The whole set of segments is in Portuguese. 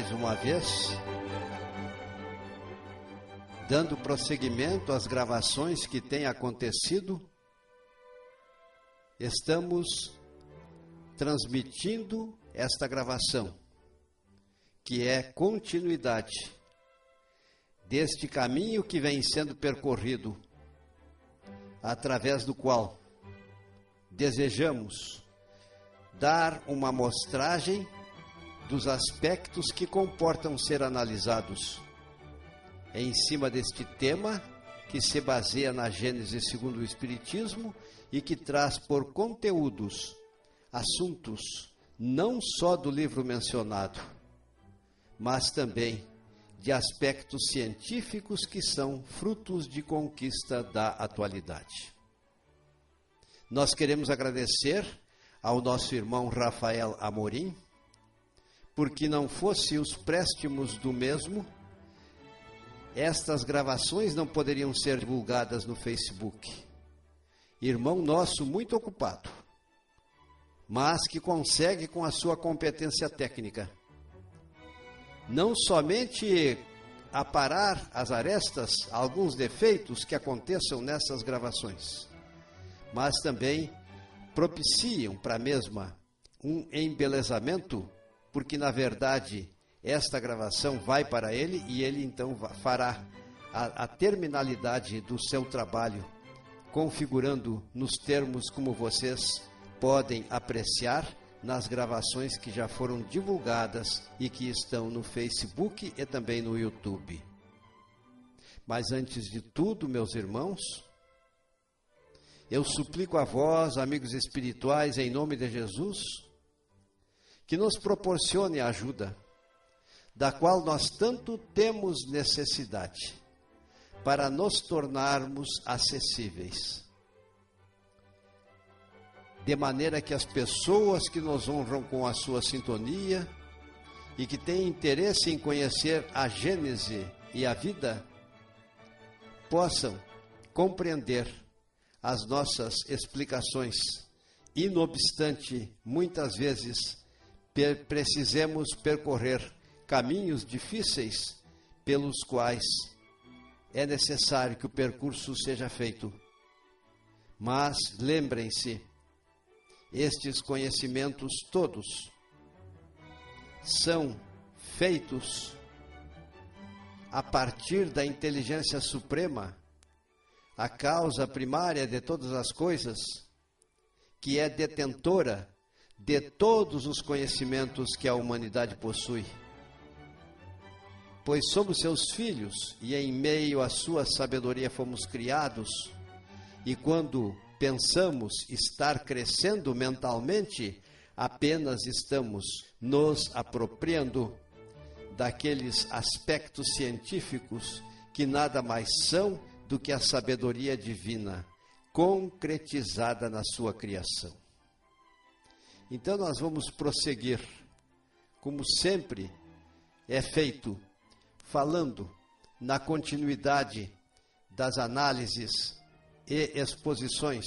mais uma vez, dando prosseguimento às gravações que têm acontecido. Estamos transmitindo esta gravação, que é continuidade deste caminho que vem sendo percorrido, através do qual desejamos dar uma amostragem dos aspectos que comportam ser analisados em cima deste tema que se baseia na Gênese segundo o Espiritismo e que traz por conteúdos assuntos não só do livro mencionado, mas também de aspectos científicos que são frutos de conquista da atualidade. Nós queremos agradecer ao nosso irmão Rafael Amorim, porque não fosse os préstimos do mesmo, estas gravações não poderiam ser divulgadas no Facebook. Irmão nosso muito ocupado, mas que consegue com a sua competência técnica não somente aparar as arestas, alguns defeitos que aconteçam nessas gravações, mas também propiciam para a mesma um embelezamento, porque na verdade esta gravação vai para ele e ele então fará a terminalidade do seu trabalho, configurando nos termos como vocês podem apreciar nas gravações que já foram divulgadas e que estão no Facebook e também no YouTube. Mas antes de tudo, meus irmãos, eu suplico a vós, amigos espirituais, em nome de Jesus, que nos proporcione a ajuda, da qual nós tanto temos necessidade, para nos tornarmos acessíveis. De maneira que as pessoas que nos honram com a sua sintonia e que têm interesse em conhecer a Gênese e a vida, possam compreender as nossas explicações, e não obstante, muitas vezes, precisemos percorrer caminhos difíceis pelos quais é necessário que o percurso seja feito. Mas lembrem-se, estes conhecimentos todos são feitos a partir da inteligência suprema, a causa primária de todas as coisas, que é detentora de todos os conhecimentos que a humanidade possui. Pois somos seus filhos e em meio à sua sabedoria fomos criados, e quando pensamos estar crescendo mentalmente, apenas estamos nos apropriando daqueles aspectos científicos que nada mais são do que a sabedoria divina, concretizada na sua criação. Então nós vamos prosseguir, como sempre é feito, falando na continuidade das análises e exposições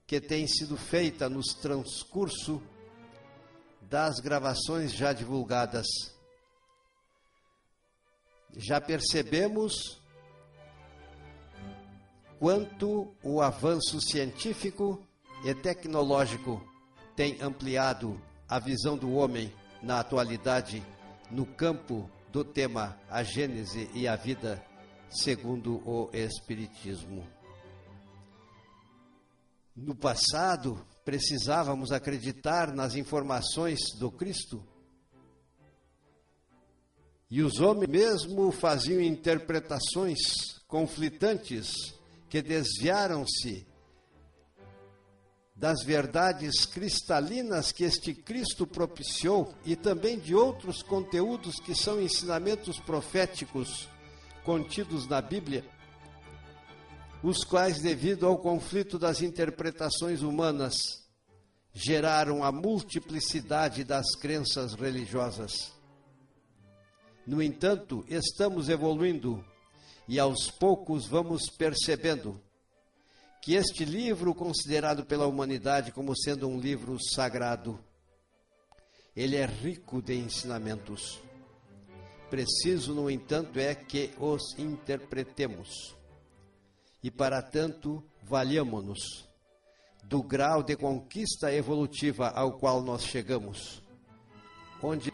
que têm sido feitas no transcurso das gravações já divulgadas. Já percebemos quanto o avanço científico e tecnológico tem ampliado a visão do homem na atualidade no campo do tema a Gênese e a vida segundo o Espiritismo. No passado, precisávamos acreditar nas informações do Cristo, e os homens mesmo faziam interpretações conflitantes que desviaram-se das verdades cristalinas que este Cristo propiciou e também de outros conteúdos que são ensinamentos proféticos contidos na Bíblia, os quais, devido ao conflito das interpretações humanas, geraram a multiplicidade das crenças religiosas. No entanto, estamos evoluindo e aos poucos vamos percebendo que este livro, considerado pela humanidade como sendo um livro sagrado, ele é rico de ensinamentos. Preciso, no entanto, é que os interpretemos. E, para tanto, valhamo-nos do grau de conquista evolutiva ao qual nós chegamos, onde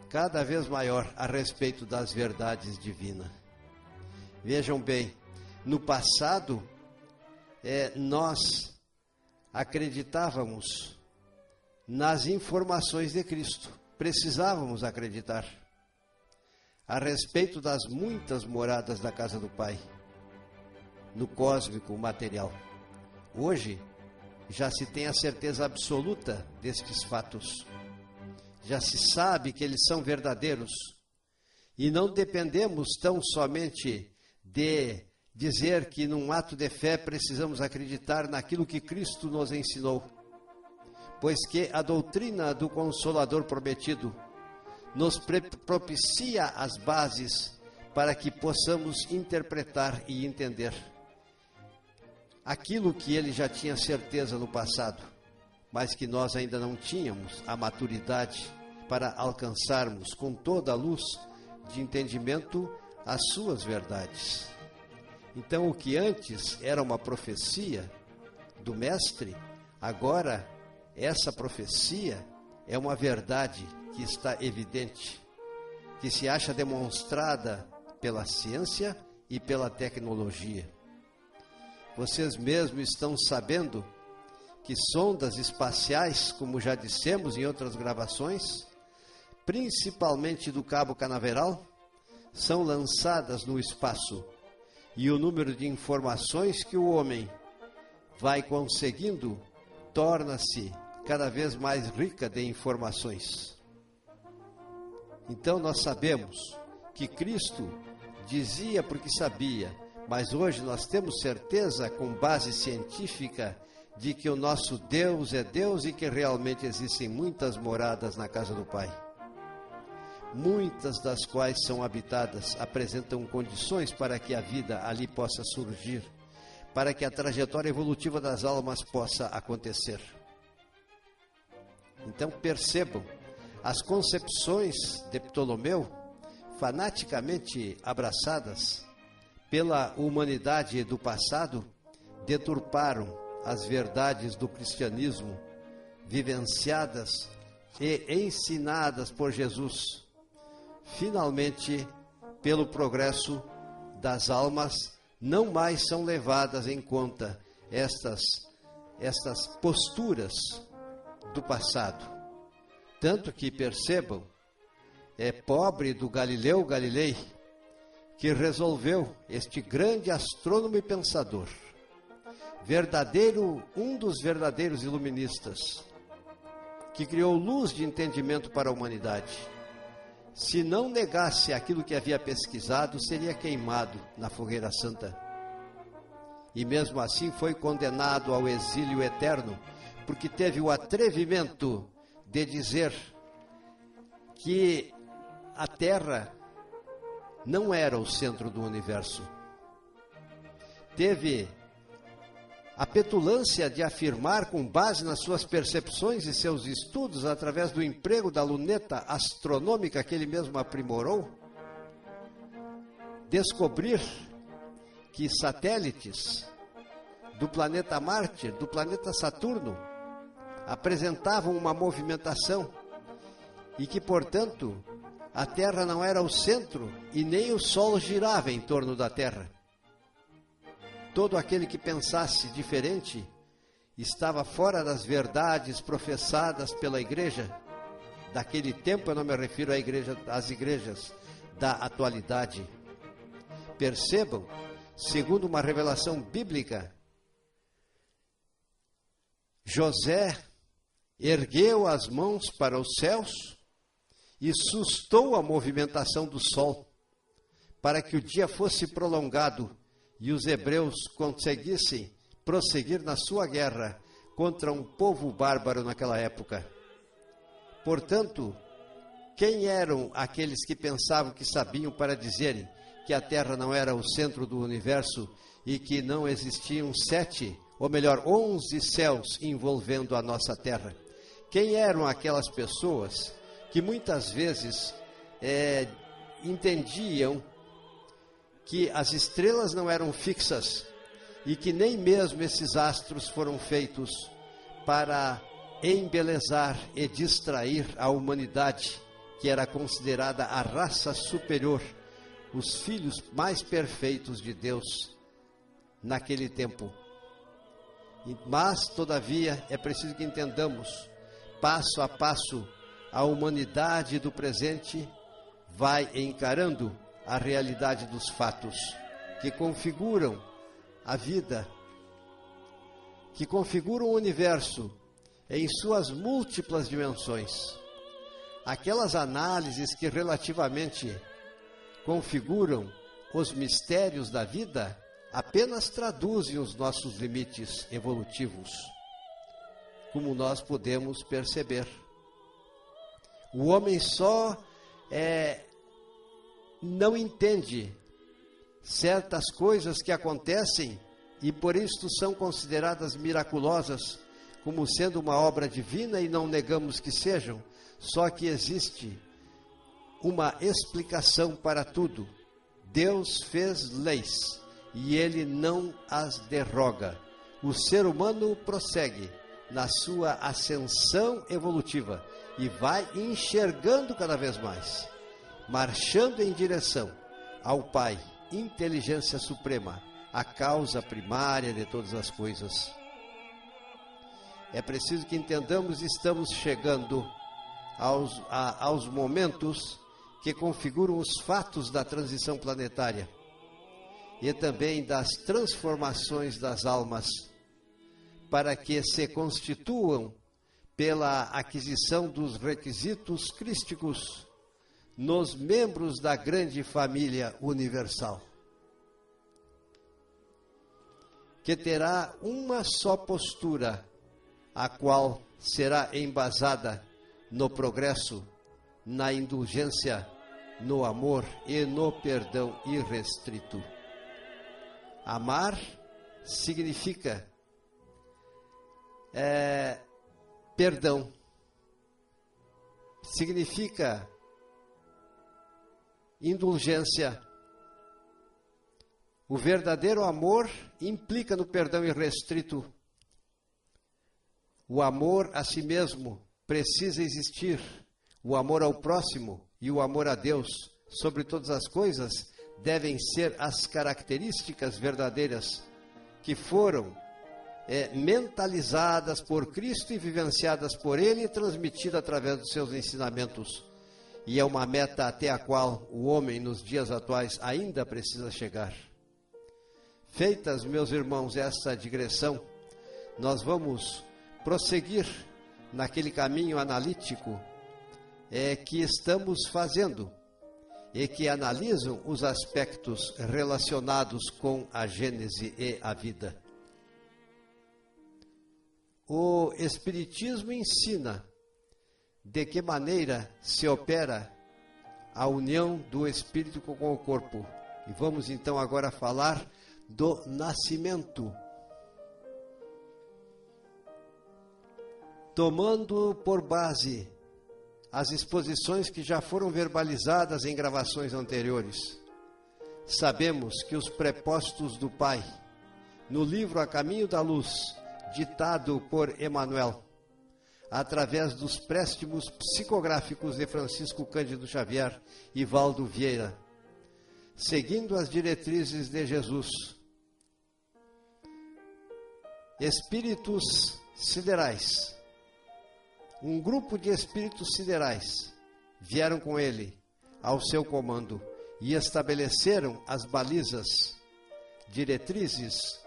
cada vez maior a respeito das verdades divinas. Vejam bem, no passado, nós acreditávamos nas informações de Cristo. Precisávamos acreditar a respeito das muitas moradas da casa do Pai, no cósmico material. Hoje, já se tem a certeza absoluta destes fatos. Já se sabe que eles são verdadeiros. E não dependemos tão somente de dizer que num ato de fé precisamos acreditar naquilo que Cristo nos ensinou, pois que a doutrina do Consolador prometido nos propicia as bases para que possamos interpretar e entender aquilo que ele já tinha certeza no passado, mas que nós ainda não tínhamos a maturidade para alcançarmos com toda a luz de entendimento as suas verdades. Então, o que antes era uma profecia do Mestre, agora essa profecia é uma verdade que está evidente, que se acha demonstrada pela ciência e pela tecnologia. Vocês mesmos estão sabendo que sondas espaciais, como já dissemos em outras gravações, principalmente do Cabo Canaveral, são lançadas no espaço, e o número de informações que o homem vai conseguindo torna-se cada vez mais rica de informações. Então nós sabemos que Cristo dizia porque sabia, mas hoje nós temos certeza, com base científica, de que o nosso Deus é Deus e que realmente existem muitas moradas na casa do Pai. Muitas das quais são habitadas, apresentam condições para que a vida ali possa surgir, para que a trajetória evolutiva das almas possa acontecer. Então percebam, as concepções de Ptolomeu, fanaticamente abraçadas pela humanidade do passado, deturparam as verdades do cristianismo, vivenciadas e ensinadas por Jesus. Finalmente, pelo progresso das almas, não mais são levadas em conta estas posturas do passado. Tanto que percebam, é pobre do Galileu Galilei, que resolveu, este grande astrônomo e pensador, um dos verdadeiros iluministas, que criou luz de entendimento para a humanidade. Se não negasse aquilo que havia pesquisado, seria queimado na fogueira santa. E mesmo assim foi condenado ao exílio eterno, porque teve o atrevimento de dizer que a Terra não era o centro do universo. Teve a petulância de afirmar, com base nas suas percepções e seus estudos, através do emprego da luneta astronômica que ele mesmo aprimorou, descobrir que satélites do planeta Marte, do planeta Saturno, apresentavam uma movimentação e que, portanto, a Terra não era o centro e nem o Sol girava em torno da Terra. Todo aquele que pensasse diferente estava fora das verdades professadas pela igreja daquele tempo. Eu não me refiro às igrejas da atualidade. Percebam, segundo uma revelação bíblica, José ergueu as mãos para os céus e sustou a movimentação do sol, para que o dia fosse prolongado e os hebreus conseguissem prosseguir na sua guerra contra um povo bárbaro naquela época. Portanto, quem eram aqueles que pensavam que sabiam para dizerem que a Terra não era o centro do universo e que não existiam 11 céus envolvendo a nossa Terra? Quem eram aquelas pessoas que muitas vezes entendiam que as estrelas não eram fixas e que nem mesmo esses astros foram feitos para embelezar e distrair a humanidade, que era considerada a raça superior, os filhos mais perfeitos de Deus naquele tempo. Mas, todavia, é preciso que entendamos, passo a passo, a humanidade do presente vai encarando a realidade dos fatos que configuram a vida, que configuram o universo em suas múltiplas dimensões. Aquelas análises que relativamente configuram os mistérios da vida apenas traduzem os nossos limites evolutivos, como nós podemos perceber. O homem só não entende certas coisas que acontecem e por isso são consideradas miraculosas, como sendo uma obra divina, e não negamos que sejam, só que existe uma explicação para tudo. Deus fez leis e Ele não as derroga. O ser humano prossegue na sua ascensão evolutiva e vai enxergando cada vez mais, marchando em direção ao Pai, inteligência suprema, a causa primária de todas as coisas. É preciso que entendamos, estamos chegando aos momentos que configuram os fatos da transição planetária e também das transformações das almas, para que se constituam pela aquisição dos requisitos crísticos nos membros da grande família universal, que terá uma só postura, a qual será embasada no progresso, na indulgência, no amor e no perdão irrestrito. Amar significa perdão, significa indulgência. O verdadeiro amor implica no perdão irrestrito. O amor a si mesmo precisa existir. O amor ao próximo e o amor a Deus, sobre todas as coisas, devem ser as características verdadeiras que foram mentalizadas por Cristo e vivenciadas por Ele e transmitidas através dos seus ensinamentos. E é uma meta até a qual o homem nos dias atuais ainda precisa chegar. Feitas, meus irmãos, essa digressão, nós vamos prosseguir naquele caminho analítico que estamos fazendo e que analisam os aspectos relacionados com a Gênese e a vida. O Espiritismo ensina de que maneira se opera a união do Espírito com o corpo. E vamos então agora falar do nascimento. Tomando por base as exposições que já foram verbalizadas em gravações anteriores, sabemos que os prepostos do Pai, no livro A Caminho da Luz, ditado por Emmanuel, através dos préstimos psicográficos de Francisco Cândido Xavier e Valdo Vieira, seguindo as diretrizes de Jesus, espíritos siderais, um grupo de espíritos siderais vieram com ele ao seu comando e estabeleceram as balizas, diretrizes,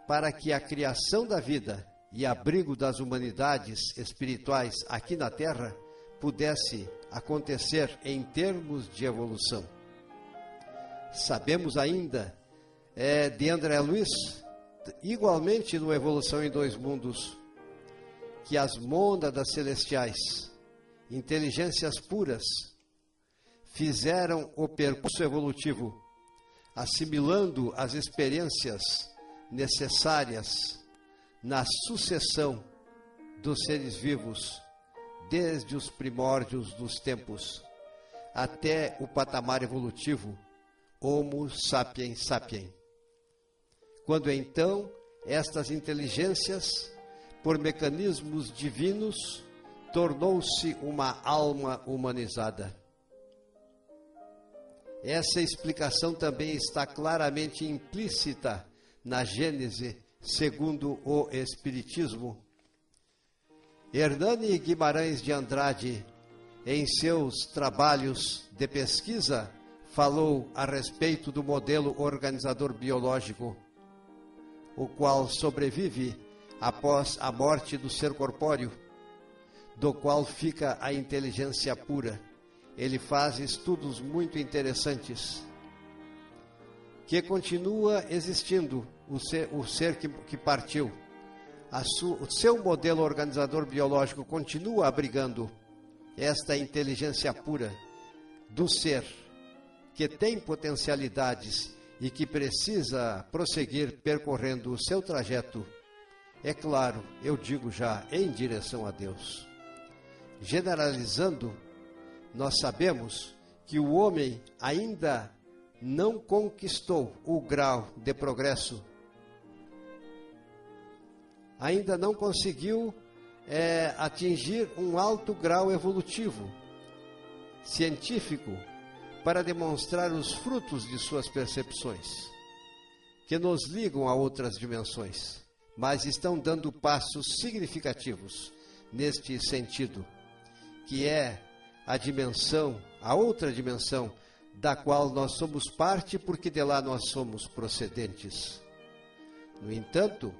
para que a criação da vida e abrigo das humanidades espirituais aqui na Terra pudesse acontecer em termos de evolução. Sabemos ainda de André Luiz, igualmente no Evolução em Dois Mundos, que as mônadas celestiais, inteligências puras, fizeram o percurso evolutivo, assimilando as experiências necessárias na sucessão dos seres vivos desde os primórdios dos tempos até o patamar evolutivo Homo sapiens sapiens. Quando então estas inteligências, por mecanismos divinos, tornou-se uma alma humanizada. Essa explicação também está claramente implícita na Gênese, segundo o Espiritismo. Hernani Guimarães de Andrade, em seus trabalhos de pesquisa, falou a respeito do modelo organizador biológico, o qual sobrevive após a morte do ser corpóreo, do qual fica a inteligência pura. Ele faz estudos muito interessantes. Que continua existindo o ser que partiu. O seu modelo organizador biológico continua abrigando esta inteligência pura do ser, que tem potencialidades e que precisa prosseguir percorrendo o seu trajeto, é claro, eu digo já, em direção a Deus. Generalizando, nós sabemos que o homem ainda não conquistou o grau de progresso, ainda não conseguiu atingir um alto grau evolutivo, científico, para demonstrar os frutos de suas percepções, que nos ligam a outras dimensões, mas estão dando passos significativos neste sentido, que é a outra dimensão, da qual nós somos parte, porque de lá nós somos procedentes. No entanto,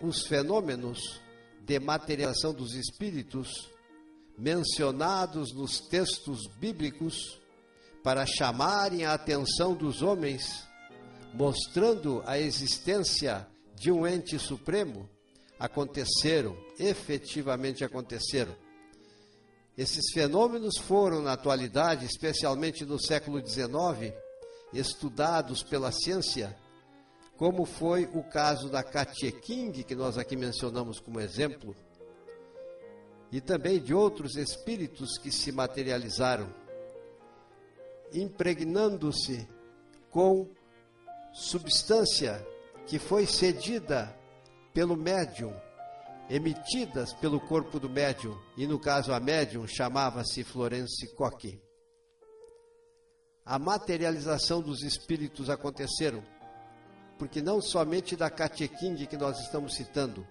os fenômenos de materialização dos espíritos, mencionados nos textos bíblicos, para chamarem a atenção dos homens, mostrando a existência de um ente supremo, efetivamente aconteceram. Esses fenômenos foram, na atualidade, especialmente no século XIX, estudados pela ciência, como foi o caso da Katia King, que nós aqui mencionamos como exemplo, e também de outros espíritos que se materializaram, impregnando-se com substância que foi cedida pelo médium, emitidas pelo corpo do médium, e no caso a médium chamava-se Florence Koch. A materialização dos espíritos aconteceram, porque não somente da Katia King que nós estamos citando,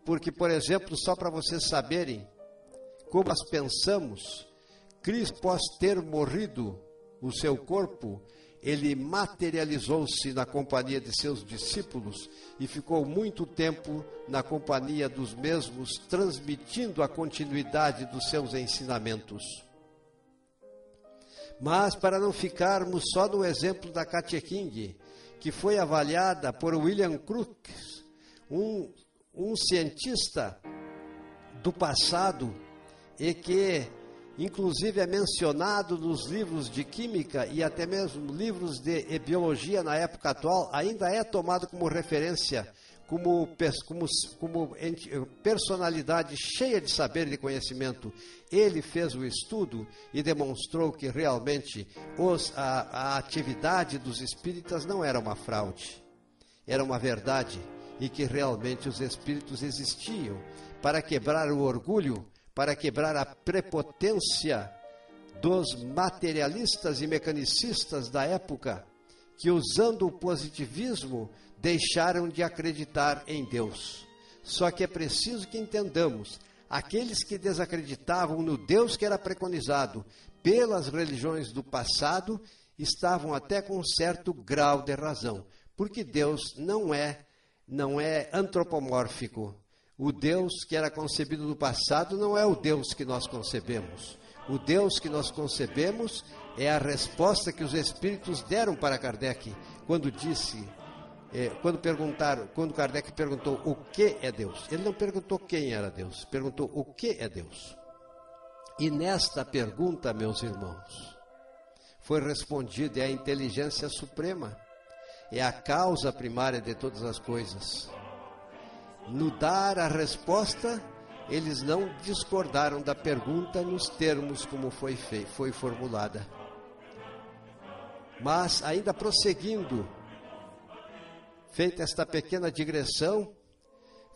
porque, por exemplo, só para vocês saberem como nós pensamos, Cristo, após ter morrido o seu corpo, ele materializou-se na companhia de seus discípulos e ficou muito tempo na companhia dos mesmos, transmitindo a continuidade dos seus ensinamentos. Mas, para não ficarmos só no exemplo da Katia King, que foi avaliada por William Crookes, um cientista do passado, e que inclusive é mencionado nos livros de química e até mesmo livros de biologia na época atual, ainda é tomado como referência, como personalidade cheia de saber e de conhecimento. Ele fez o estudo e demonstrou que realmente a atividade dos espíritas não era uma fraude, era uma verdade, e que realmente os espíritos existiam para quebrar o orgulho, para quebrar a prepotência dos materialistas e mecanicistas da época, que, usando o positivismo, deixaram de acreditar em Deus. Só que é preciso que entendamos, aqueles que desacreditavam no Deus que era preconizado pelas religiões do passado, estavam até com um certo grau de razão, porque Deus não é antropomórfico. O Deus que era concebido no passado não é o Deus que nós concebemos. O Deus que nós concebemos é a resposta que os espíritos deram para Kardec, quando Kardec perguntou o que é Deus. Ele não perguntou quem era Deus, perguntou o que é Deus. E nesta pergunta, meus irmãos, foi respondida: é a inteligência suprema, é a causa primária de todas as coisas. No dar a resposta, eles não discordaram da pergunta nos termos como foi formulada. Mas, ainda prosseguindo, feita esta pequena digressão,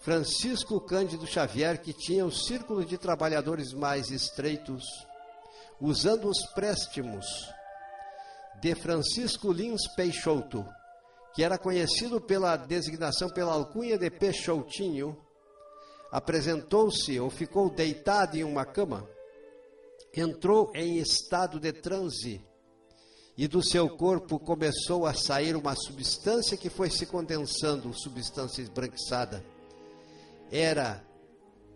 Francisco Cândido Xavier, que tinha o círculo de trabalhadores mais estreitos, usando os préstimos de Francisco Lins Peixoto, que era conhecido pela designação, pela alcunha de Peixotinho, apresentou-se ou ficou deitado em uma cama, entrou em estado de transe e do seu corpo começou a sair uma substância que foi se condensando, substância esbranquiçada. Era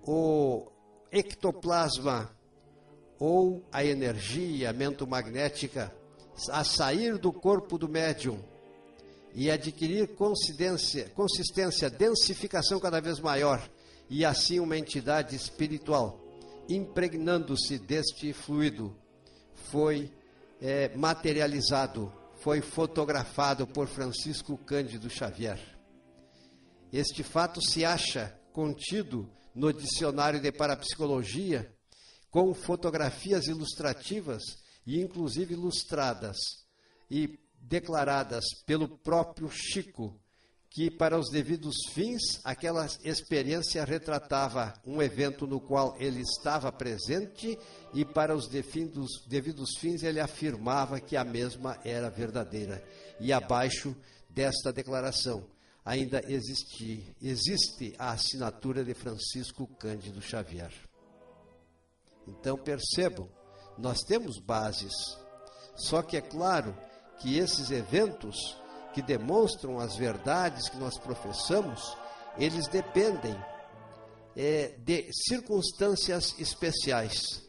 o ectoplasma ou a energia mentomagnética a sair do corpo do médium e adquirir consistência, densificação cada vez maior, e assim uma entidade espiritual, impregnando-se deste fluido, foi materializado, foi fotografado por Francisco Cândido Xavier. Este fato se acha contido no Dicionário de Parapsicologia, com fotografias ilustrativas e inclusive ilustradas e declaradas pelo próprio Chico, que para os devidos fins, aquela experiência retratava um evento no qual ele estava presente e para os devidos fins ele afirmava que a mesma era verdadeira. E abaixo desta declaração ainda existe a assinatura de Francisco Cândido Xavier. Então percebam, nós temos bases, só que é claro que esses eventos que demonstram as verdades que nós professamos, eles dependem de circunstâncias especiais,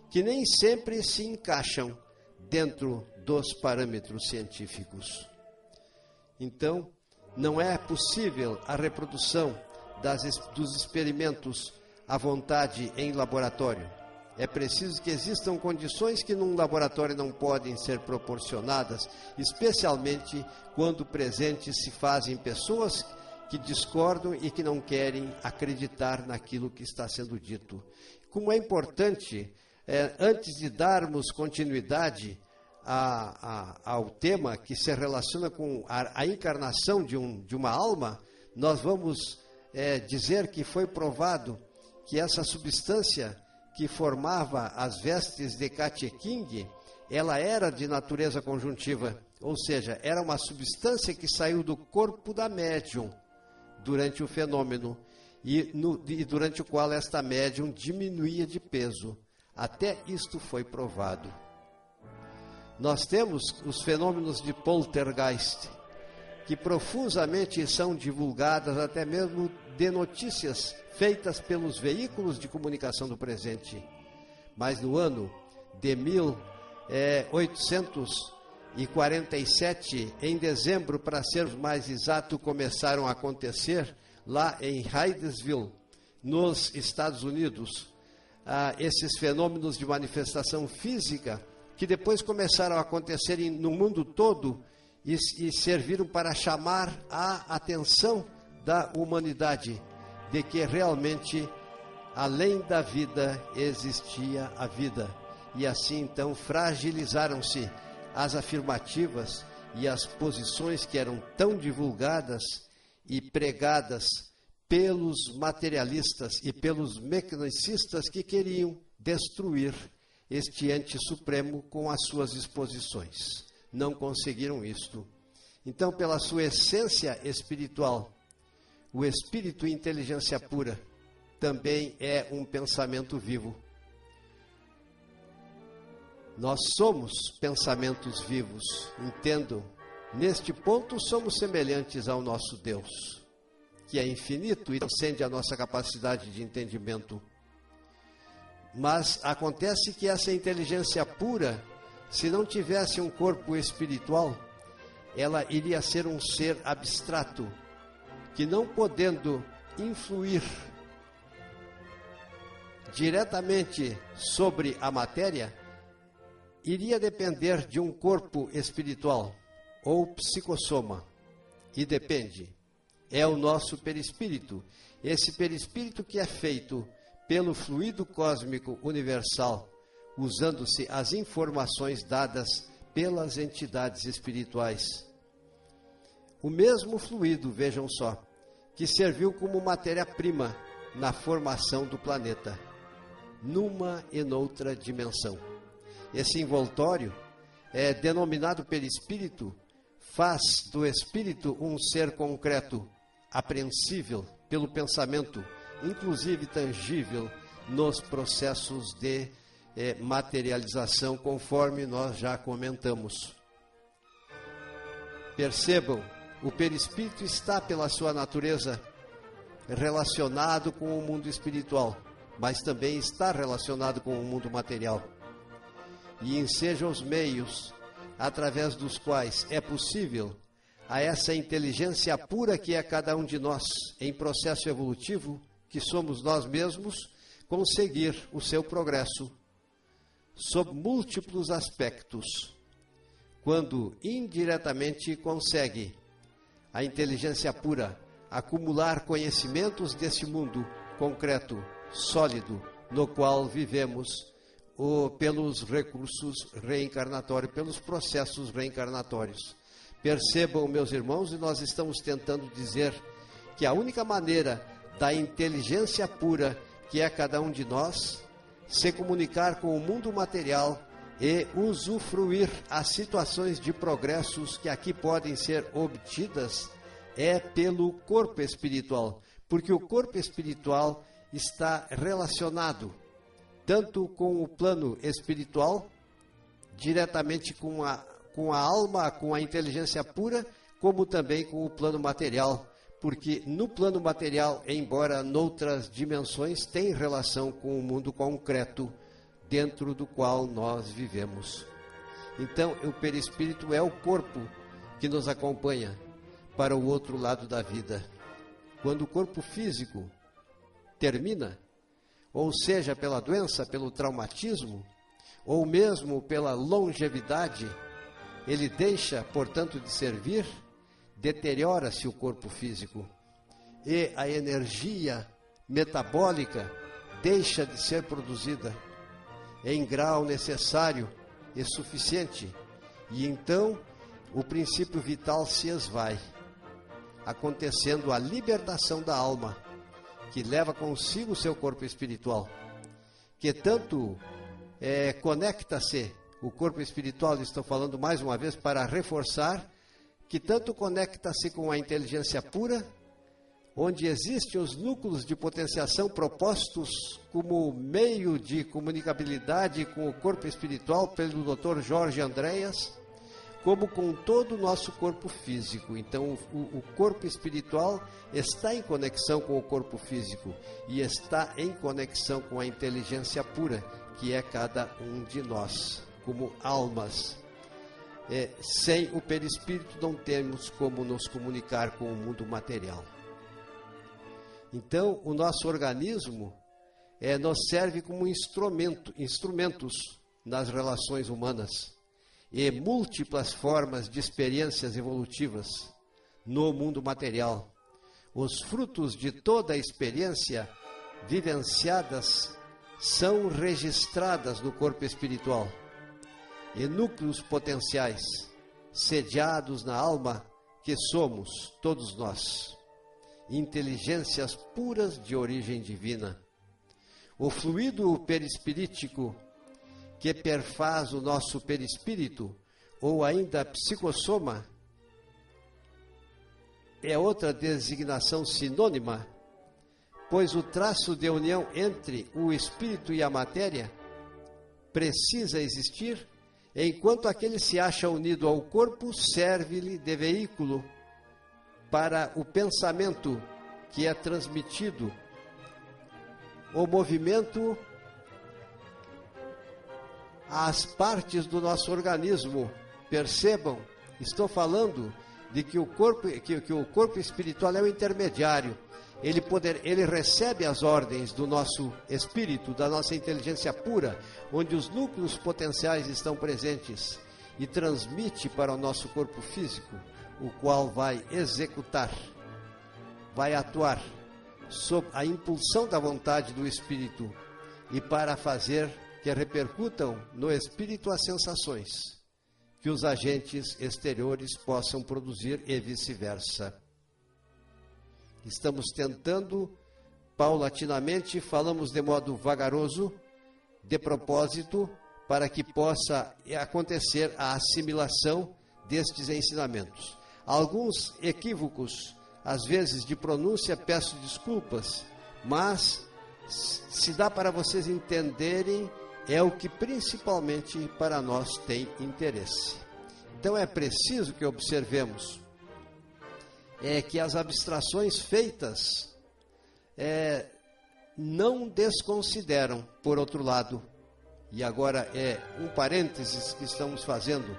que nem sempre se encaixam dentro dos parâmetros científicos. Então, não é possível a reprodução dos experimentos à vontade em laboratório. É preciso que existam condições que num laboratório não podem ser proporcionadas, especialmente quando presentes se fazem pessoas que discordam e que não querem acreditar naquilo que está sendo dito. Como é importante, antes de darmos continuidade ao tema que se relaciona com a encarnação de uma alma, nós vamos dizer que foi provado que essa substância que formava as vestes de Kacheking, ela era de natureza conjuntiva, ou seja, era uma substância que saiu do corpo da médium durante o fenômeno e durante o qual esta médium diminuía de peso. Até isto foi provado. Nós temos os fenômenos de poltergeist, que profusamente são divulgadas até mesmo de notícias feitas pelos veículos de comunicação do presente. Mas no ano de 1847, em dezembro, para ser mais exato, começaram a acontecer lá em Hydesville, nos Estados Unidos, esses fenômenos de manifestação física, que depois começaram a acontecer no mundo todo e serviram para chamar a atenção da humanidade de que realmente, além da vida, existia a vida. E assim, então, fragilizaram-se as afirmativas e as posições que eram tão divulgadas e pregadas pelos materialistas e pelos mecanicistas que queriam destruir este ente supremo com as suas exposições. Não conseguiram isto. Então, pela sua essência espiritual, o espírito e inteligência pura também é um pensamento vivo. Nós somos pensamentos vivos, entendam. Neste ponto, somos semelhantes ao nosso Deus, que é infinito e transcende a nossa capacidade de entendimento. Mas acontece que essa inteligência pura, se não tivesse um corpo espiritual, ela iria ser um ser abstrato, que não podendo influir diretamente sobre a matéria, iria depender de um corpo espiritual ou psicossoma. E depende. É o nosso perispírito. Esse perispírito que é feito pelo fluido cósmico universal, usando-se as informações dadas pelas entidades espirituais. O mesmo fluido, vejam só, que serviu como matéria-prima na formação do planeta, numa e noutra dimensão. Esse envoltório é denominado perispírito, faz do espírito um ser concreto, apreensível pelo pensamento, inclusive tangível nos processos de materialização, conforme nós já comentamos. Percebam, o perispírito está, pela sua natureza, relacionado com o mundo espiritual, mas também está relacionado com o mundo material. E ensejam os meios através dos quais é possível a essa inteligência pura que é cada um de nós, em processo evolutivo, que somos nós mesmos, conseguir o seu progresso sob múltiplos aspectos, quando indiretamente consegue a inteligência pura acumular conhecimentos desse mundo concreto, sólido, no qual vivemos pelos recursos reencarnatórios, pelos processos reencarnatórios. Percebam, meus irmãos, e nós estamos tentando dizer que a única maneira da inteligência pura, que é cada um de nós, se comunicar com o mundo material e usufruir as situações de progressos que aqui podem ser obtidas, é pelo corpo espiritual, porque o corpo espiritual está relacionado tanto com o plano espiritual, diretamente com a alma, com a inteligência pura, como também com o plano material, porque no plano material, embora noutras dimensões, tem relação com o mundo concreto dentro do qual nós vivemos. Então, o perispírito é o corpo que nos acompanha para o outro lado da vida. Quando o corpo físico termina, ou seja, pela doença, pelo traumatismo, ou mesmo pela longevidade, ele deixa, portanto, de servir, deteriora-se o corpo físico e a energia metabólica deixa de ser produzida em grau necessário e suficiente, e então o princípio vital se esvai, acontecendo a libertação da alma, que leva consigo o seu corpo espiritual, que tanto conecta-se, o corpo espiritual, estou falando mais uma vez para reforçar, que tanto conecta-se com a inteligência pura, onde existem os núcleos de potenciação propostos como meio de comunicabilidade com o corpo espiritual pelo Dr. Jorge Andréas, como com todo o nosso corpo físico. Então, o corpo espiritual está em conexão com o corpo físico e está em conexão com a inteligência pura, que é cada um de nós, como almas. Sem o perispírito não temos como nos comunicar com o mundo material. Então, o nosso organismo nos serve como instrumentos nas relações humanas e múltiplas formas de experiências evolutivas no mundo material. Os frutos de toda a experiência vivenciadas são registradas no corpo espiritual e núcleos potenciais sediados na alma que somos todos nós, inteligências puras de origem divina. O fluido perispirítico que perfaz o nosso perispírito, ou ainda psicossoma, é outra designação sinônima, pois o traço de união entre o espírito e a matéria precisa existir, enquanto aquele se acha unido ao corpo, serve-lhe de veículo para o pensamento que é transmitido, o movimento às partes do nosso organismo. Percebam, estou falando de que o corpo espiritual é o intermediário. Ele recebe as ordens do nosso espírito, da nossa inteligência pura, onde os núcleos potenciais estão presentes, e transmite para o nosso corpo físico, o qual vai executar, vai atuar sob a impulsão da vontade do espírito e para fazer que repercutam no espírito as sensações que os agentes exteriores possam produzir e vice-versa. Estamos tentando, paulatinamente, falamos de modo vagaroso, de propósito, para que possa acontecer a assimilação destes ensinamentos. Alguns equívocos, às vezes de pronúncia, peço desculpas, mas se dá para vocês entenderem, é o que principalmente para nós tem interesse. Então é preciso que observemos que as abstrações feitas não desconsideram, por outro lado, e agora é um parênteses que estamos fazendo,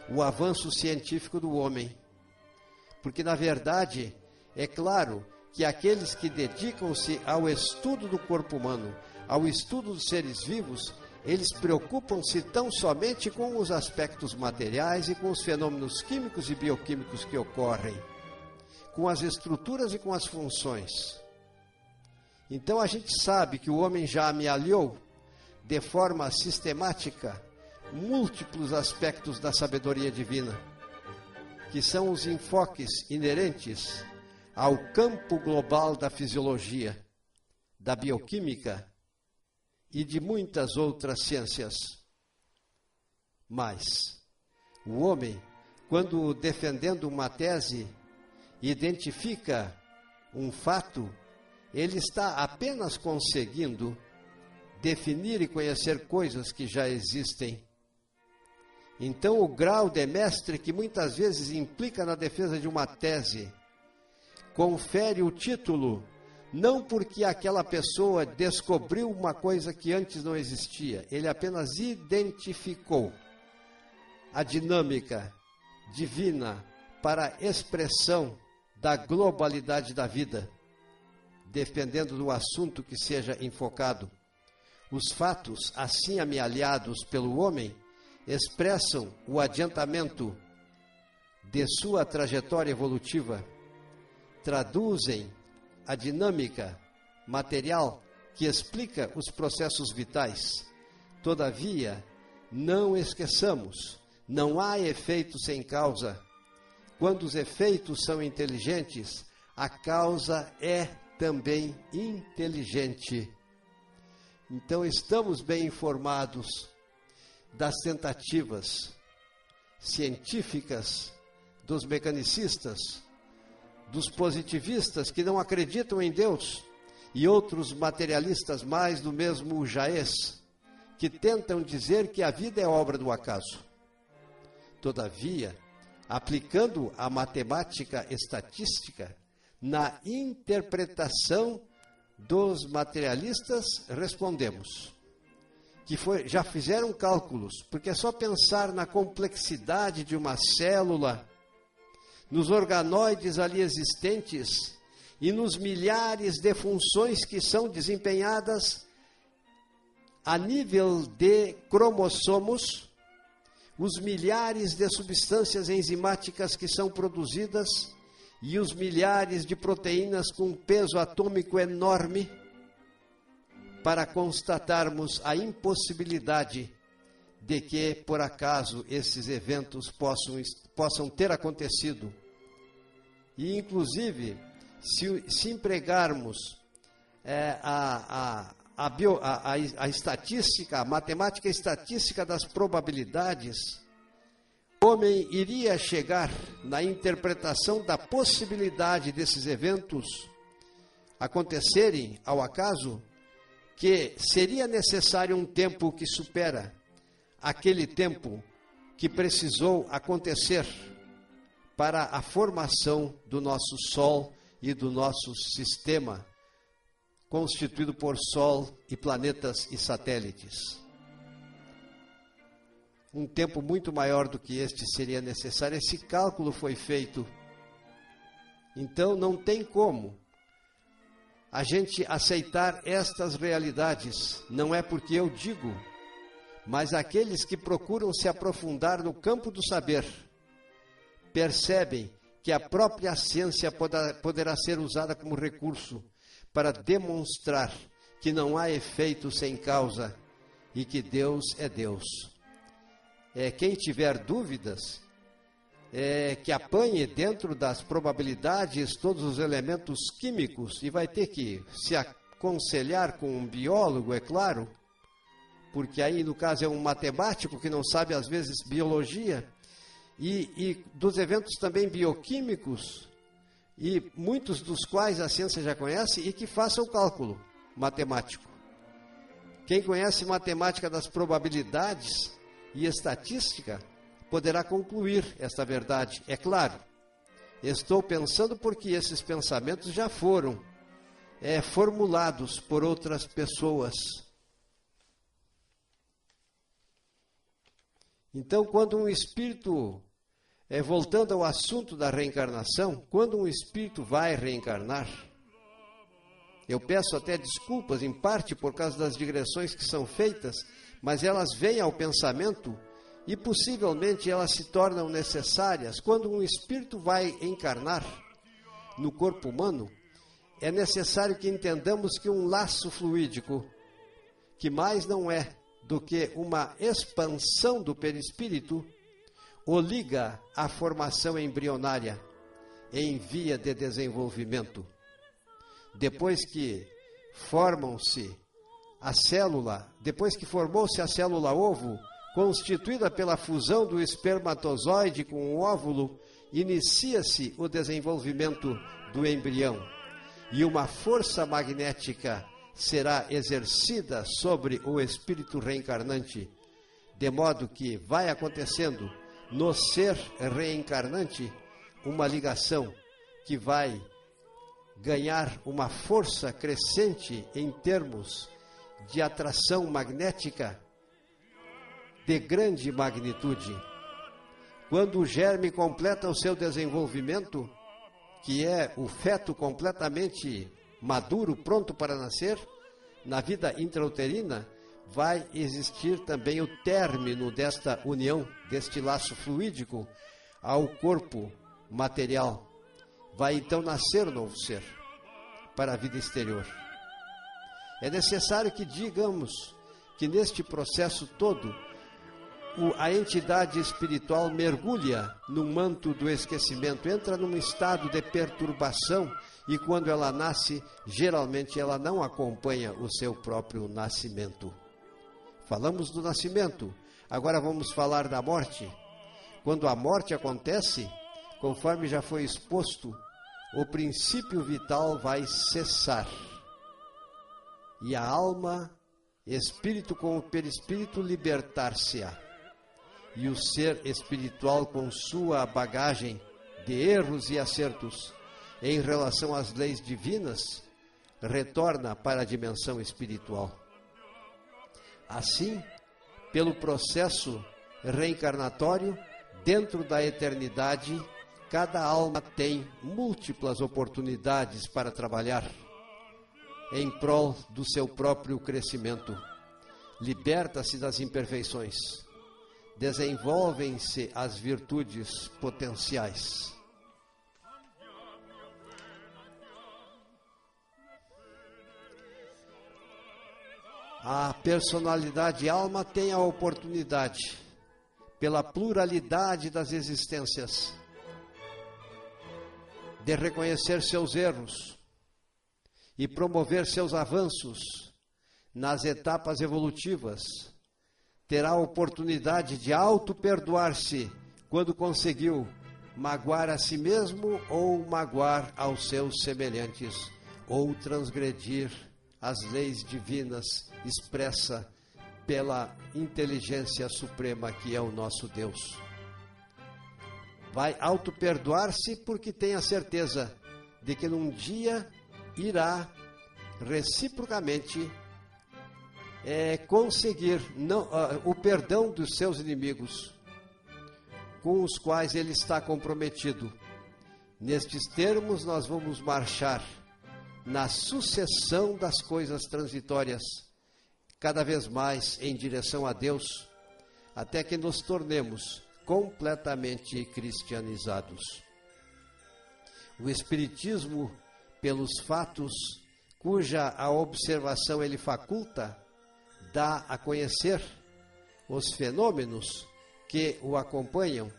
o avanço científico do homem. Porque, na verdade, é claro que aqueles que dedicam-se ao estudo do corpo humano, ao estudo dos seres vivos, eles preocupam-se tão somente com os aspectos materiais e com os fenômenos químicos e bioquímicos que ocorrem, com as estruturas e com as funções. Então a gente sabe que o homem já amealhou de forma sistemática múltiplos aspectos da sabedoria divina, que são os enfoques inerentes ao campo global da fisiologia, da bioquímica e de muitas outras ciências. Mas o homem, quando defendendo uma tese, identifica um fato, ele está apenas conseguindo definir e conhecer coisas que já existem. Então, o grau de mestre, que muitas vezes implica na defesa de uma tese, confere o título, não porque aquela pessoa descobriu uma coisa que antes não existia, ele apenas identificou a dinâmica divina para a expressão da globalidade da vida, dependendo do assunto que seja enfocado. Os fatos, assim amealhados pelo homem, expressam o adiantamento de sua trajetória evolutiva, traduzem a dinâmica material que explica os processos vitais. Todavia, não esqueçamos, não há efeito sem causa. Quando os efeitos são inteligentes, a causa é também inteligente. Então, estamos bem informados das tentativas científicas dos mecanicistas, dos positivistas que não acreditam em Deus e outros materialistas mais do mesmo jaez, que tentam dizer que a vida é obra do acaso. Todavia, aplicando a matemática estatística na interpretação dos materialistas, respondemos que já fizeram cálculos, porque é só pensar na complexidade de uma célula, nos organoides ali existentes e nos milhares de funções que são desempenhadas a nível de cromossomos, os milhares de substâncias enzimáticas que são produzidas e os milhares de proteínas com peso atômico enorme, para constatarmos a impossibilidade de que, por acaso, esses eventos possam ter acontecido. E, inclusive, se empregarmos a estatística, a matemática estatística das probabilidades, o homem iria chegar na interpretação da possibilidade desses eventos acontecerem ao acaso, que seria necessário um tempo que supera aquele tempo que precisou acontecer para a formação do nosso Sol e do nosso sistema, constituído por Sol e planetas e satélites. Um tempo muito maior do que este seria necessário. Esse cálculo foi feito. Então, não tem como a gente aceitar estas realidades. Não é porque eu digo, mas aqueles que procuram se aprofundar no campo do saber percebem que a própria ciência poderá ser usada como recurso para demonstrar que não há efeito sem causa e que Deus é Deus. Quem tiver dúvidas, que apanhe dentro das probabilidades todos os elementos químicos e vai ter que se aconselhar com um biólogo, é claro, porque aí no caso é um matemático que não sabe às vezes biologia, e dos eventos também bioquímicos, e muitos dos quais a ciência já conhece, e que faça o cálculo matemático. Quem conhece matemática das probabilidades e estatística poderá concluir esta verdade. É claro, estou pensando porque esses pensamentos já foram formulados por outras pessoas. Então, quando um espírito, voltando ao assunto da reencarnação, quando um espírito vai reencarnar, eu peço até desculpas, em parte por causa das digressões que são feitas, mas elas vêm ao pensamento e possivelmente elas se tornam necessárias. Quando um espírito vai encarnar no corpo humano, é necessário que entendamos que um laço fluídico, que mais não é do que uma expansão do perispírito, o liga à formação embrionária em via de desenvolvimento. Depois que formou-se a célula ovo, constituída pela fusão do espermatozoide com o óvulo, inicia-se o desenvolvimento do embrião e uma força magnética será exercida sobre o espírito reencarnante, de modo que vai acontecendo no ser reencarnante uma ligação que vai ganhar uma força crescente em termos de atração magnética de grande magnitude. Quando o germe completa o seu desenvolvimento, que é o feto completamente maduro, pronto para nascer, na vida intrauterina, vai existir também o término desta união, deste laço fluídico ao corpo material. Vai então nascer um novo ser para a vida exterior. É necessário que digamos que neste processo todo, a entidade espiritual mergulha no manto do esquecimento, entra num estado de perturbação, e quando ela nasce, geralmente ela não acompanha o seu próprio nascimento. Falamos do nascimento, agora vamos falar da morte. Quando a morte acontece, conforme já foi exposto, o princípio vital vai cessar. E a alma, espírito com o perispírito, libertar-se-á. E o ser espiritual, com sua bagagem de erros e acertos em relação às leis divinas, retorna para a dimensão espiritual. Assim, pelo processo reencarnatório, dentro da eternidade, cada alma tem múltiplas oportunidades para trabalhar em prol do seu próprio crescimento. Liberta-se das imperfeições. Desenvolvem-se as virtudes potenciais. A personalidade alma tem a oportunidade, pela pluralidade das existências, de reconhecer seus erros e promover seus avanços nas etapas evolutivas. Terá a oportunidade de auto-perdoar-se quando conseguiu magoar a si mesmo ou magoar aos seus semelhantes, ou transgredir as leis divinas expressa pela inteligência suprema que é o nosso Deus. Vai auto-perdoar-se porque tem a certeza de que num dia irá reciprocamente conseguir o perdão dos seus inimigos, com os quais ele está comprometido. Nestes termos nós vamos marchar na sucessão das coisas transitórias, cada vez mais em direção a Deus, até que nos tornemos completamente cristianizados. O Espiritismo, pelos fatos cuja a observação ele faculta, dá a conhecer os fenômenos que o acompanham,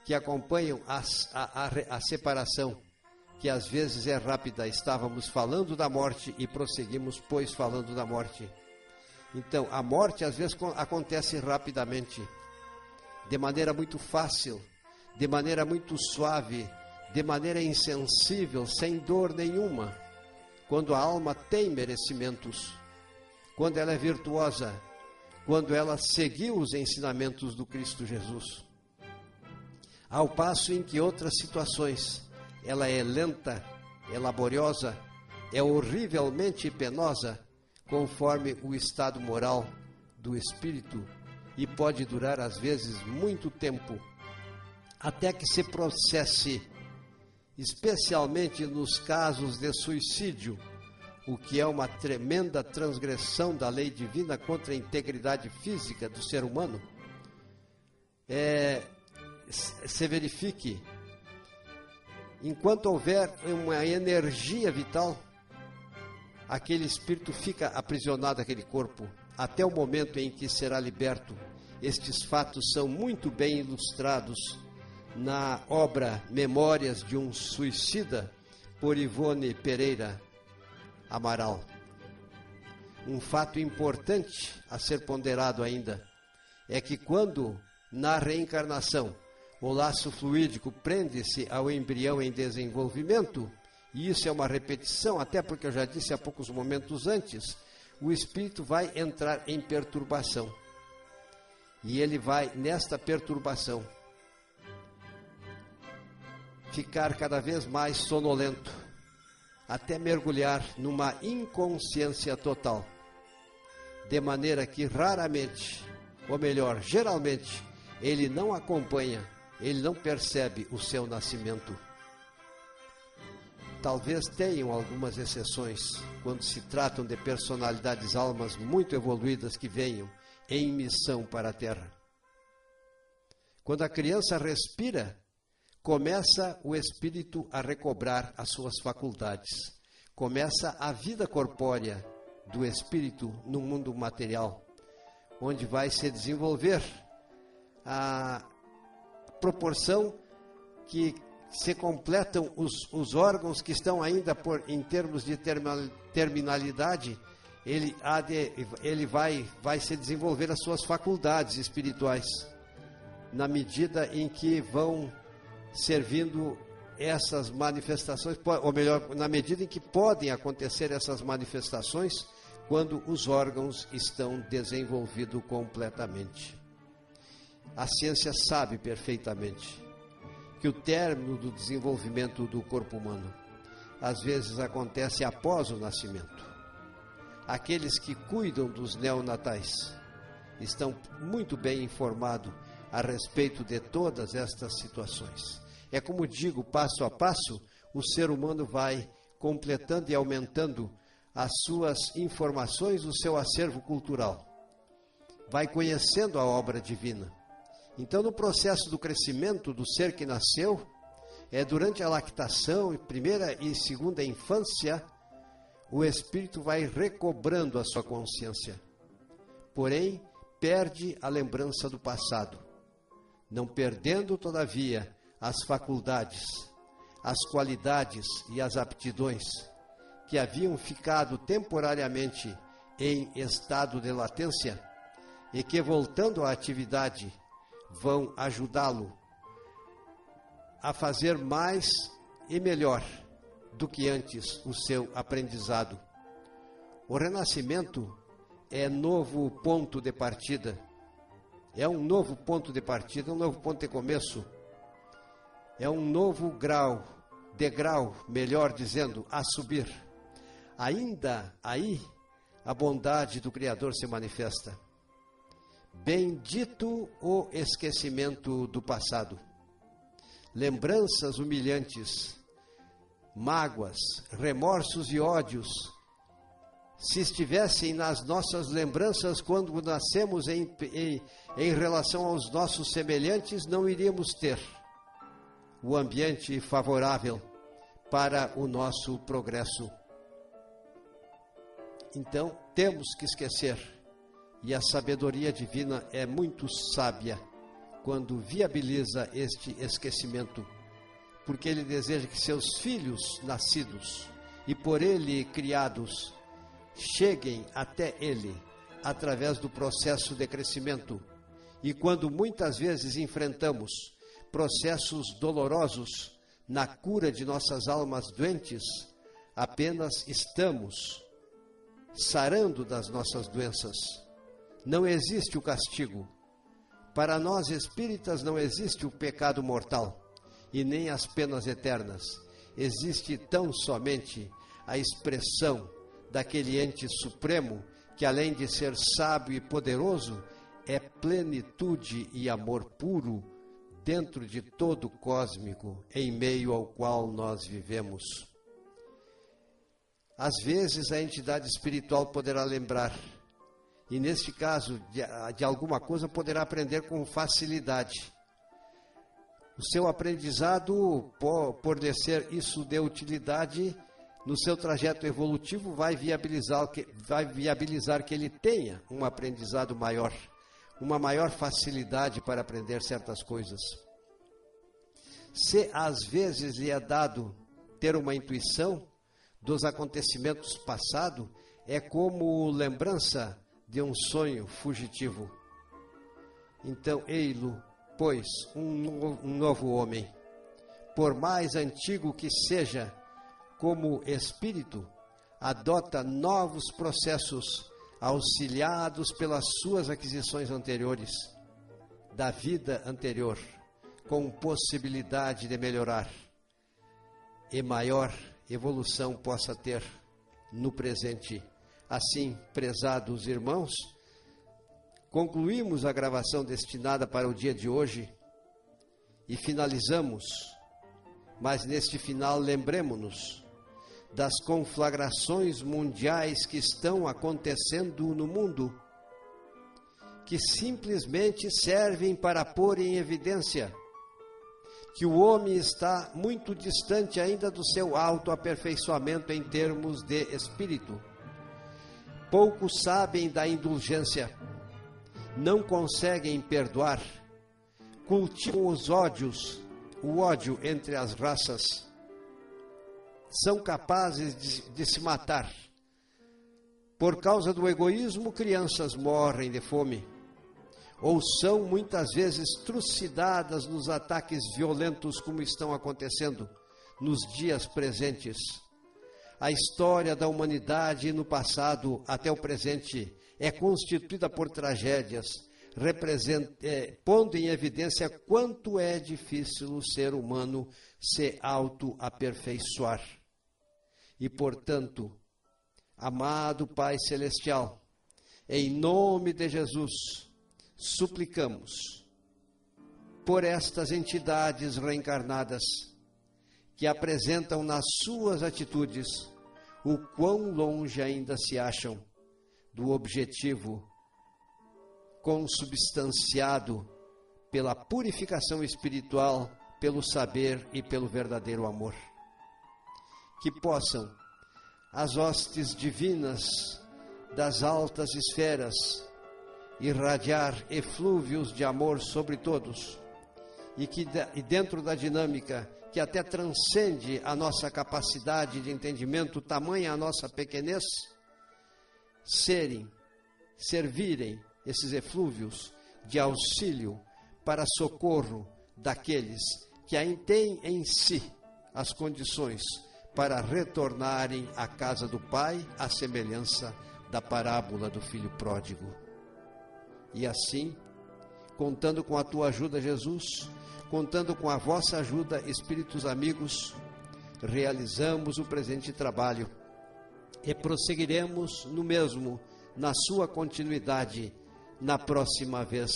que acompanham a separação, que às vezes é rápida. Estávamos falando da morte e prosseguimos, pois, falando da morte. Então, a morte às vezes acontece rapidamente, de maneira muito fácil, de maneira muito suave, de maneira insensível, sem dor nenhuma, quando a alma tem merecimentos, quando ela é virtuosa, quando ela seguiu os ensinamentos do Cristo Jesus. Ao passo em que outras situações, ela é lenta, é laboriosa, é horrivelmente penosa, conforme o estado moral do espírito, e pode durar às vezes muito tempo, até que se processe, especialmente nos casos de suicídio, o que é uma tremenda transgressão da lei divina contra a integridade física do ser humano. Se verifique, enquanto houver uma energia vital, aquele espírito fica aprisionado naquele corpo, até o momento em que será liberto. Estes fatos são muito bem ilustrados na obra Memórias de um Suicida, por Ivone Pereira Amaral. Um fato importante a ser ponderado ainda é que quando, na reencarnação, o laço fluídico prende-se ao embrião em desenvolvimento, e isso é uma repetição, até porque eu já disse há poucos momentos antes, o espírito vai entrar em perturbação. E ele vai, nesta perturbação, ficar cada vez mais sonolento, até mergulhar numa inconsciência total, de maneira que raramente, ou melhor, geralmente, ele não acompanha, ele não percebe o seu nascimento. Talvez tenham algumas exceções, quando se tratam de personalidades, almas muito evoluídas que venham em missão para a Terra. Quando a criança respira, começa o espírito a recobrar as suas faculdades. Começa a vida corpórea do espírito no mundo material, onde vai se desenvolver a proporção que se completam os órgãos que estão ainda em termos de terminalidade. Ele vai se desenvolver as suas faculdades espirituais, na medida em que vão servindo essas manifestações, ou melhor, na medida em que podem acontecer essas manifestações, quando os órgãos estão desenvolvidos completamente. A ciência sabe perfeitamente que o término do desenvolvimento do corpo humano às vezes acontece após o nascimento. Aqueles que cuidam dos neonatais estão muito bem informados a respeito de todas estas situações. É como digo, passo a passo, o ser humano vai completando e aumentando as suas informações, o seu acervo cultural. Vai conhecendo a obra divina. Então, no processo do crescimento do ser que nasceu, durante a lactação, primeira e segunda infância, o espírito vai recobrando a sua consciência. Porém, perde a lembrança do passado, não perdendo, todavia, as faculdades, as qualidades e as aptidões que haviam ficado temporariamente em estado de latência e que, voltando à atividade, vão ajudá-lo a fazer mais e melhor do que antes o seu aprendizado. O renascimento é novo ponto de partida. É um novo ponto de partida, um novo ponto de começo. É um novo degrau, melhor dizendo, a subir. Ainda aí, a bondade do Criador se manifesta. Bendito o esquecimento do passado. Lembranças humilhantes, mágoas, remorsos e ódios, se estivessem nas nossas lembranças quando nascemos em relação aos nossos semelhantes, não iríamos ter o ambiente favorável para o nosso progresso. Então, temos que esquecer. E a sabedoria divina é muito sábia quando viabiliza este esquecimento, porque Ele deseja que seus filhos nascidos e por Ele criados cheguem até Ele através do processo de crescimento. E quando muitas vezes enfrentamos processos dolorosos na cura de nossas almas doentes, apenas estamos sarando das nossas doenças. Não existe o castigo. Para nós espíritas não existe o pecado mortal e nem as penas eternas. Existe tão somente a expressão daquele ente supremo que, além de ser sábio e poderoso, é plenitude e amor puro dentro de todo o cósmico em meio ao qual nós vivemos. Às vezes a entidade espiritual poderá lembrar, e neste caso de alguma coisa poderá aprender com facilidade. O seu aprendizado, por lhe ser isso de utilidade, no seu trajeto evolutivo vai viabilizar que ele tenha um aprendizado maior, uma maior facilidade para aprender certas coisas. Se às vezes lhe é dado ter uma intuição dos acontecimentos passados, é como lembrança de um sonho fugitivo. Então, ei-lo, pois, um novo homem, por mais antigo que seja, como espírito, adota novos processos auxiliados pelas suas aquisições anteriores, da vida anterior, com possibilidade de melhorar e maior evolução possa ter no presente. Assim, prezados irmãos, concluímos a gravação destinada para o dia de hoje e finalizamos, mas neste final lembremos-nos das conflagrações mundiais que estão acontecendo no mundo, que simplesmente servem para pôr em evidência que o homem está muito distante ainda do seu autoaperfeiçoamento em termos de espírito. Poucos sabem da indulgência, não conseguem perdoar, cultivam os ódios, o ódio entre as raças, são capazes de se matar. Por causa do egoísmo, crianças morrem de fome, ou são muitas vezes trucidadas nos ataques violentos como estão acontecendo nos dias presentes. A história da humanidade no passado até o presente é constituída por tragédias, pondo em evidência quanto é difícil o ser humano se auto-aperfeiçoar. E, portanto, amado Pai Celestial, em nome de Jesus, suplicamos por estas entidades reencarnadas que apresentam nas suas atitudes o quão longe ainda se acham do objetivo consubstanciado pela purificação espiritual, pelo saber e pelo verdadeiro amor. Que possam as hostes divinas das altas esferas irradiar eflúvios de amor sobre todos, e dentro da dinâmica que até transcende a nossa capacidade de entendimento, tamanha a nossa pequenez, servirem esses eflúvios de auxílio para socorro daqueles que ainda têm em si as condições para retornarem à casa do Pai, à semelhança da parábola do filho pródigo. E assim, contando com a tua ajuda, Jesus, contando com a vossa ajuda, espíritos amigos, realizamos o presente trabalho e prosseguiremos no mesmo, na sua continuidade, na próxima vez,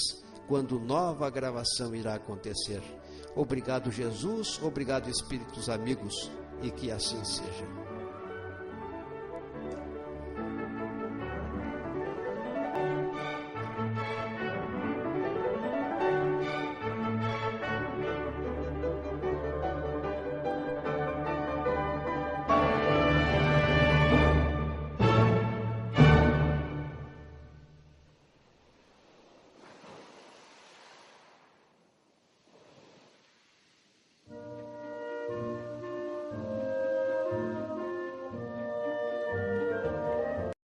quando nova gravação irá acontecer. Obrigado, Jesus, obrigado, espíritos amigos, e que assim seja.